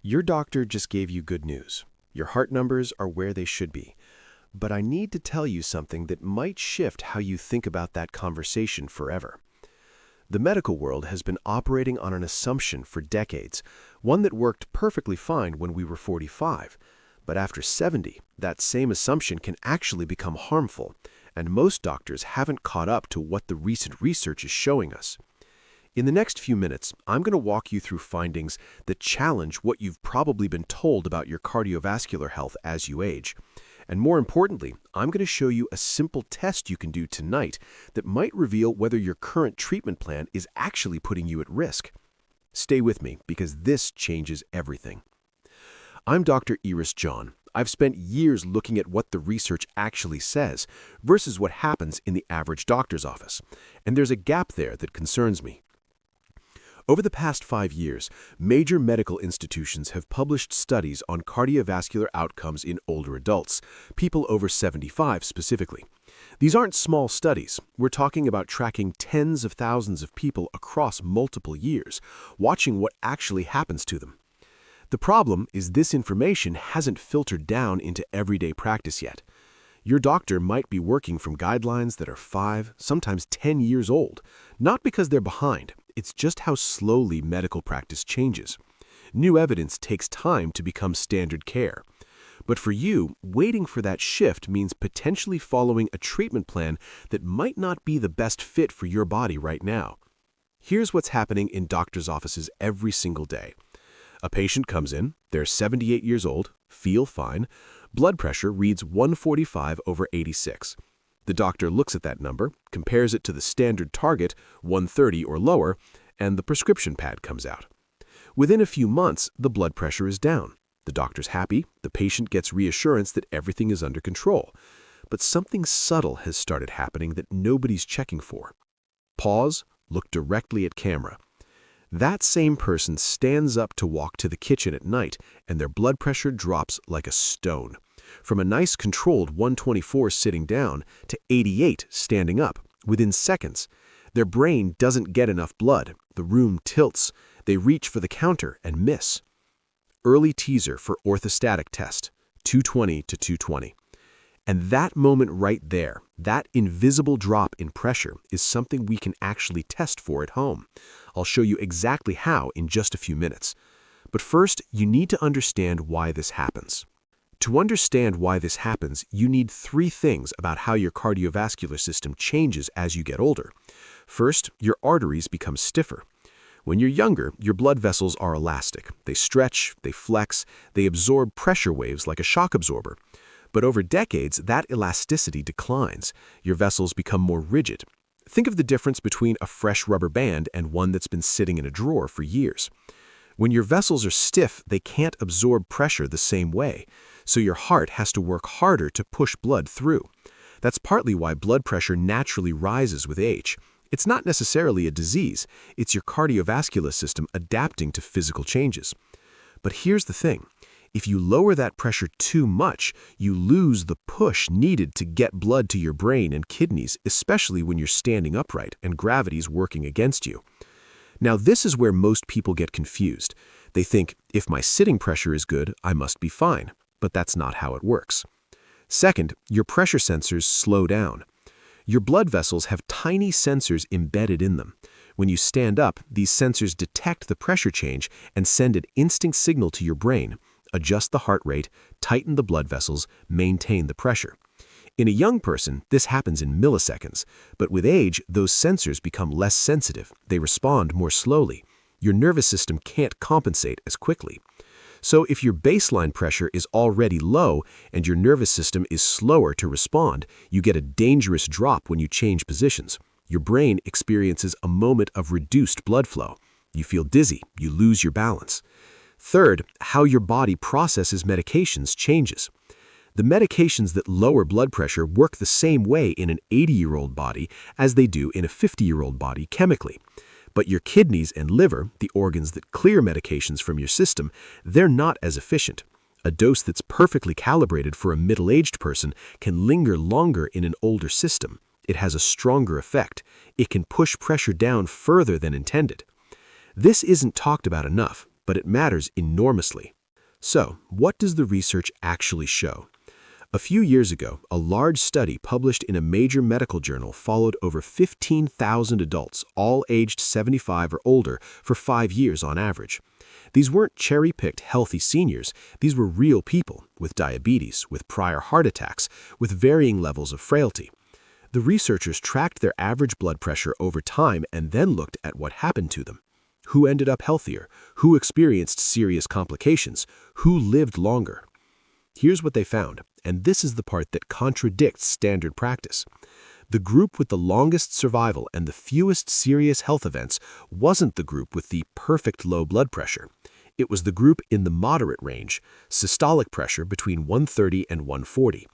Your doctor just gave you good news. Your heart numbers are where they should be. But I need to tell you something that might shift how you think about that conversation forever. The medical world has been operating on an assumption for decades, one that worked perfectly fine when we were 45. But after 70, that same assumption can actually become harmful, and most doctors haven't caught up to what the recent research is showing us. In the next few minutes, I'm going to walk you through findings that challenge what you've probably been told about your cardiovascular health as you age. And more importantly, I'm going to show you a simple test you can do tonight that might reveal whether your current treatment plan is actually putting you at risk. Stay with me because this changes everything. I'm Dr. Eris John. I've spent years looking at what the research actually says versus what happens in the average doctor's office. And there's a gap there that concerns me. Over the past 5 years, major medical institutions have published studies on cardiovascular outcomes in older adults, people over 75 specifically. These aren't small studies. We're talking about tracking tens of thousands of people across multiple years, watching what actually happens to them. The problem is this information hasn't filtered down into everyday practice yet. Your doctor might be working from guidelines that are 5, sometimes 10 years old, not because they're behind. It's just how slowly medical practice changes. New evidence takes time to become standard care. But for you, waiting for that shift means potentially following a treatment plan that might not be the best fit for your body right now. Here's what's happening in doctors' offices every single day. A patient comes in, they're 78 years old, feel fine, blood pressure reads 145/86. The doctor looks at that number, compares it to the standard target, 130 or lower, and the prescription pad comes out. Within a few months, the blood pressure is down. The doctor's happy, the patient gets reassurance that everything is under control. But something subtle has started happening that nobody's checking for. Pause, look directly at camera. That same person stands up to walk to the kitchen at night, and their blood pressure drops like a stone. From a nice controlled 124 sitting down to 88 standing up within seconds. Their brain doesn't get enough blood. The room tilts. They reach for the counter and miss. Early teaser for orthostatic test, 220 to 220. And that moment right there, that invisible drop in pressure is something we can actually test for at home. I'll show you exactly how in just a few minutes. But first, you need to understand why this happens. To understand why this happens, you need 3 things about how your cardiovascular system changes as you get older. First, your arteries become stiffer. When you're younger, your blood vessels are elastic. They stretch, they flex, they absorb pressure waves like a shock absorber. But over decades, that elasticity declines. Your vessels become more rigid. Think of the difference between a fresh rubber band and one that's been sitting in a drawer for years. When your vessels are stiff, they can't absorb pressure the same way. So your heart has to work harder to push blood through. That's partly why blood pressure naturally rises with age. It's not necessarily a disease. It's your cardiovascular system adapting to physical changes. But here's the thing. If you lower that pressure too much, you lose the push needed to get blood to your brain and kidneys, especially when you're standing upright and gravity's working against you. Now, this is where most people get confused. They think, if my sitting pressure is good, I must be fine. But that's not how it works. Second, your pressure sensors slow down. Your blood vessels have tiny sensors embedded in them. When you stand up, these sensors detect the pressure change and send an instant signal to your brain. Adjust the heart rate, tighten the blood vessels, maintain the pressure. In a young person, this happens in milliseconds, but with age, those sensors become less sensitive. They respond more slowly. Your nervous system can't compensate as quickly. So if your baseline pressure is already low and your nervous system is slower to respond, you get a dangerous drop when you change positions. Your brain experiences a moment of reduced blood flow. You feel dizzy, you lose your balance. Third, how your body processes medications changes. The medications that lower blood pressure work the same way in an 80-year-old body as they do in a 50-year-old body chemically. But your kidneys and liver, the organs that clear medications from your system, they're not as efficient. A dose that's perfectly calibrated for a middle-aged person can linger longer in an older system. It has a stronger effect. It can push pressure down further than intended. This isn't talked about enough, but it matters enormously. So, what does the research actually show? A few years ago, a large study published in a major medical journal followed over 15,000 adults, all aged 75 or older, for 5 years on average. These weren't cherry-picked healthy seniors. These were real people with diabetes, with prior heart attacks, with varying levels of frailty. The researchers tracked their average blood pressure over time and then looked at what happened to them. Who ended up healthier? Who experienced serious complications? Who lived longer? Here's what they found, and this is the part that contradicts standard practice. The group with the longest survival and the fewest serious health events wasn't the group with the perfect low blood pressure. It was the group in the moderate range, systolic pressure between 130 and 140.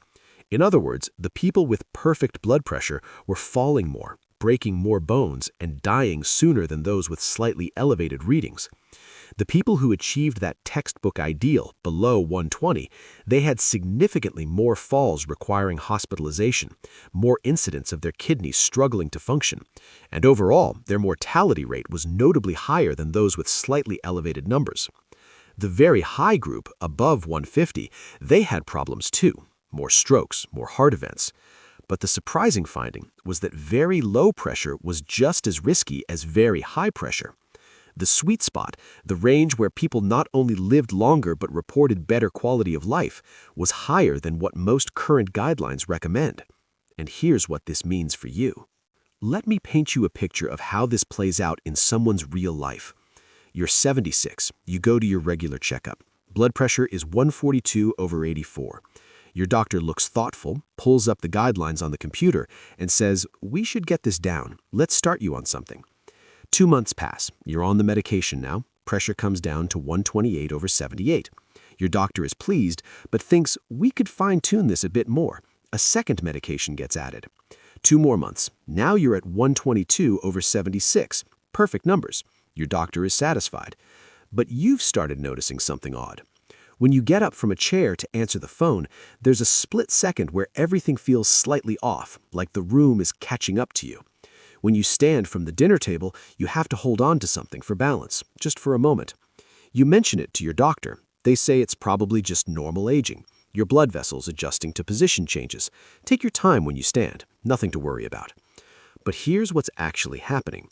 In other words, the people with perfect blood pressure were falling more, breaking more bones, and dying sooner than those with slightly elevated readings. The people who achieved that textbook ideal, below 120, they had significantly more falls requiring hospitalization, more incidents of their kidneys struggling to function, and overall, their mortality rate was notably higher than those with slightly elevated numbers. The very high group, above 150, they had problems too, more strokes, more heart events. But the surprising finding was that very low pressure was just as risky as very high pressure. The sweet spot, the range where people not only lived longer but reported better quality of life, was higher than what most current guidelines recommend. And here's what this means for you. Let me paint you a picture of how this plays out in someone's real life. You're 76. You go to your regular checkup. Blood pressure is 142/84. Your doctor looks thoughtful, pulls up the guidelines on the computer, and says, "We should get this down. Let's start you on something." 2 months pass. You're on the medication now. Pressure comes down to 128/78. Your doctor is pleased, but thinks we could fine-tune this a bit more. A second medication gets added. 2 more months. Now you're at 122/76. Perfect numbers. Your doctor is satisfied. But you've started noticing something odd. When you get up from a chair to answer the phone, there's a split second where everything feels slightly off, like the room is catching up to you. When you stand from the dinner table, you have to hold on to something for balance, just for a moment. You mention it to your doctor. They say it's probably just normal aging, your blood vessels adjusting to position changes. Take your time when you stand, nothing to worry about. But here's what's actually happening.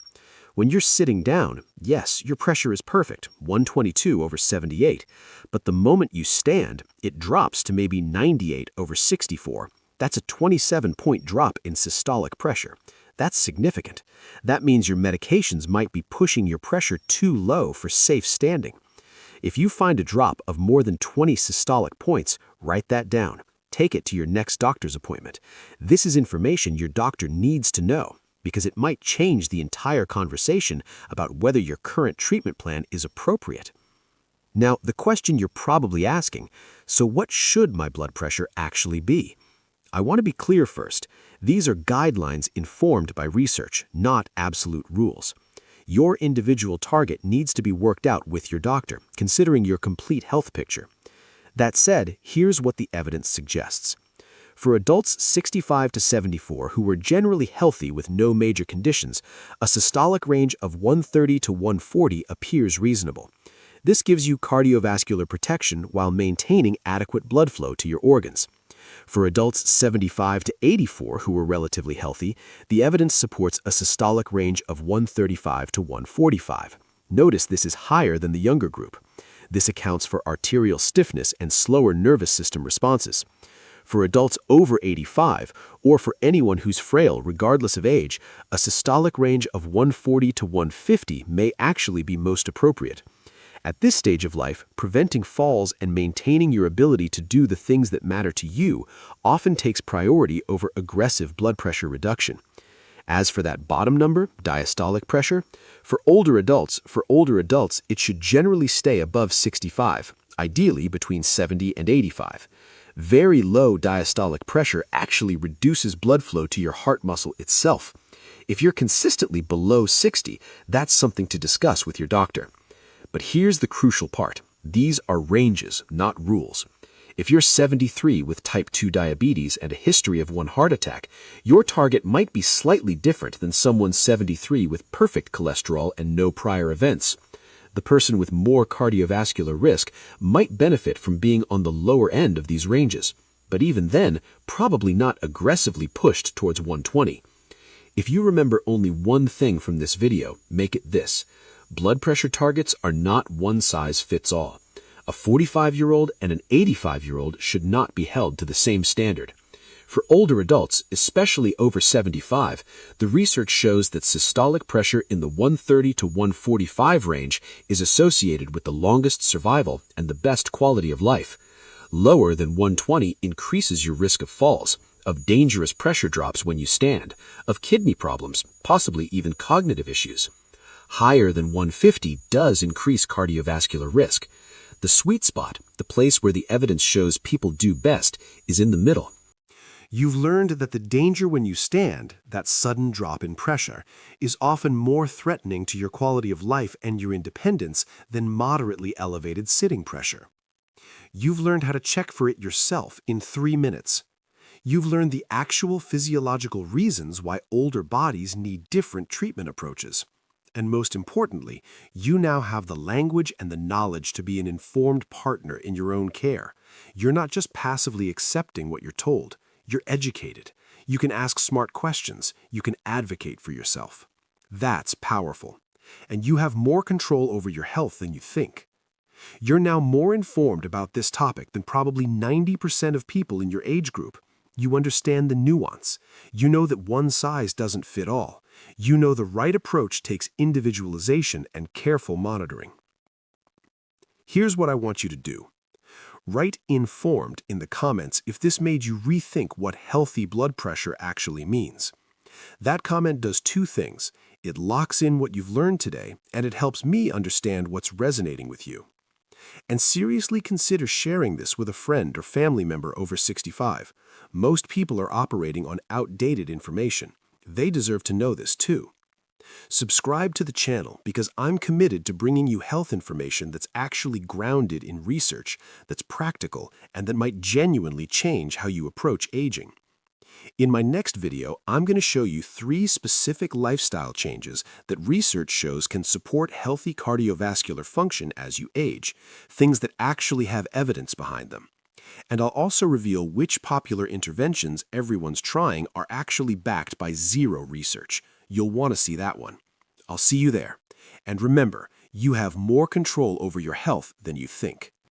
When you're sitting down, yes, your pressure is perfect, 122/78, but the moment you stand, it drops to maybe 98/64. That's a 27-point drop in systolic pressure. That's significant. That means your medications might be pushing your pressure too low for safe standing. If you find a drop of more than 20 systolic points, write that down. Take it to your next doctor's appointment. This is information your doctor needs to know, because it might change the entire conversation about whether your current treatment plan is appropriate. Now, the question you're probably asking, so what should my blood pressure actually be? I want to be clear first. These are guidelines informed by research, not absolute rules. Your individual target needs to be worked out with your doctor, considering your complete health picture. That said, here's what the evidence suggests. For adults 65 to 74 who were generally healthy with no major conditions, a systolic range of 130 to 140 appears reasonable. This gives you cardiovascular protection while maintaining adequate blood flow to your organs. For adults 75 to 84 who were relatively healthy, the evidence supports a systolic range of 135 to 145. Notice this is higher than the younger group. This accounts for arterial stiffness and slower nervous system responses. For adults over 85, or for anyone who's frail regardless of age, a systolic range of 140 to 150 may actually be most appropriate. At this stage of life, preventing falls and maintaining your ability to do the things that matter to you often takes priority over aggressive blood pressure reduction. As for that bottom number, diastolic pressure, for older adults, it should generally stay above 65, ideally between 70 and 85. Very low diastolic pressure actually reduces blood flow to your heart muscle itself. If you're consistently below 60, that's something to discuss with your doctor. But here's the crucial part. These are ranges, not rules. If you're 73 with type 2 diabetes and a history of one heart attack, your target might be slightly different than someone 73 with perfect cholesterol and no prior events. The person with more cardiovascular risk might benefit from being on the lower end of these ranges, but even then, probably not aggressively pushed towards 120. If you remember only one thing from this video, make it this. Blood pressure targets are not one size fits all. A 45-year-old and an 85-year-old should not be held to the same standard. For older adults, especially over 75, the research shows that systolic pressure in the 130 to 145 range is associated with the longest survival and the best quality of life. Lower than 120 increases your risk of falls, of dangerous pressure drops when you stand, of kidney problems, possibly even cognitive issues. Higher than 150 does increase cardiovascular risk. The sweet spot, the place where the evidence shows people do best, is in the middle. You've learned that the danger when you stand, that sudden drop in pressure, is often more threatening to your quality of life and your independence than moderately elevated sitting pressure. You've learned how to check for it yourself in 3 minutes. You've learned the actual physiological reasons why older bodies need different treatment approaches. And most importantly, you now have the language and the knowledge to be an informed partner in your own care. You're not just passively accepting what you're told. You're educated. You can ask smart questions. You can advocate for yourself. That's powerful. And you have more control over your health than you think. You're now more informed about this topic than probably 90% of people in your age group. You understand the nuance. You know that one size doesn't fit all. You know the right approach takes individualization and careful monitoring. Here's what I want you to do. Write "informed" in the comments if this made you rethink what healthy blood pressure actually means. That comment does 2 things. It locks in what you've learned today, and it helps me understand what's resonating with you. And seriously consider sharing this with a friend or family member over 65. Most people are operating on outdated information. They deserve to know this too. Subscribe to the channel because I'm committed to bringing you health information that's actually grounded in research, that's practical, and that might genuinely change how you approach aging. In my next video, I'm going to show you 3 specific lifestyle changes that research shows can support healthy cardiovascular function as you age, things that actually have evidence behind them. And I'll also reveal which popular interventions everyone's trying are actually backed by 0 research. You'll want to see that one. I'll see you there. And remember, you have more control over your health than you think.